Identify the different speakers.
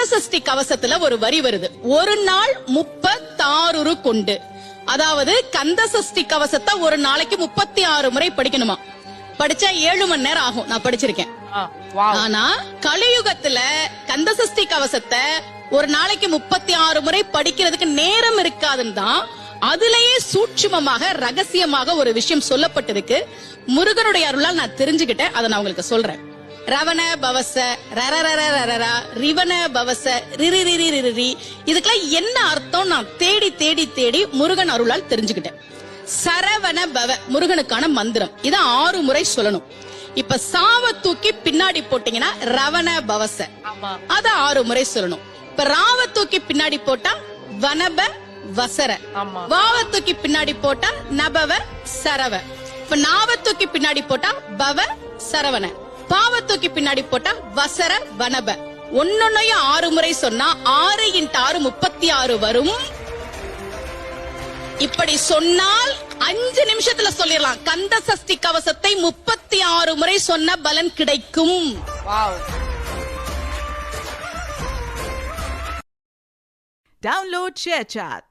Speaker 1: கந்தசஷ்டி கவசத்துல ஒரு வரி வருது, ஒரு நாள் 36 கொண்டு. அதாவது கந்தசஷ்டி கவசத்தை ஒரு நாளைக்கு 36 முறை படிக்கணுமா. படிச்சா 7 மணி நேரம் ஆகும். நான் படிச்சிருக்கேன். ஆனா கலியுகத்துல கந்தசஷ்டி கவசத்தை ஒரு நாளைக்கு 36 முறை படிக்கிறதுக்கு நேரம் இருக்காதுன்னு தான் அதுலயே சூட்சுமமாக ரகசியமாக ஒரு விஷயம் சொல்லப்பட்டிருக்கு. முருகனுடைய அருளால் நான் தெரிஞ்சுக்கிட்டேன். அதை நான் உங்களுக்கு சொல்றேன். ரவண பவச ரரரரரரரா ரிவன பவச ரிரிரிரிரிரி, இதுக்கெல்லாம் என்ன அர்த்தம் நான் தேடி தேடி தேடி முருகன் அருளால் தெரிஞ்சுக்கிட்டேன். சரவண பவ முருகனுக்கான மந்திரம். இத 6 முறை சொல்லணும். இப்ப சாவ தூக்கி பின்னாடி போட்டீங்கன்னா ரவண பவச, அத 6 முறை சொல்லணும். இப்ப ராவ தூக்கி பின்னாடி போட்டா வனப வசர, வாவ தூக்கி பின்னாடி போட்டா நபவ சரவ, இப்ப நாவ தூக்கி பின்னாடி போட்டா பவ சரவண, பாவ தூக்கி பின்னாடி போட்டா வசர வனப. ஒன்னொன்னையும் 6 முறை சொன்னா 6 × 6 36 வரும். இப்படி சொன்னால் 5 நிமிஷத்துல சொல்லிடலாம். கந்தசஷ்டி கவசத்தை 36 முறை சொன்ன பலன் கிடைக்கும்.
Speaker 2: Download ShareChat.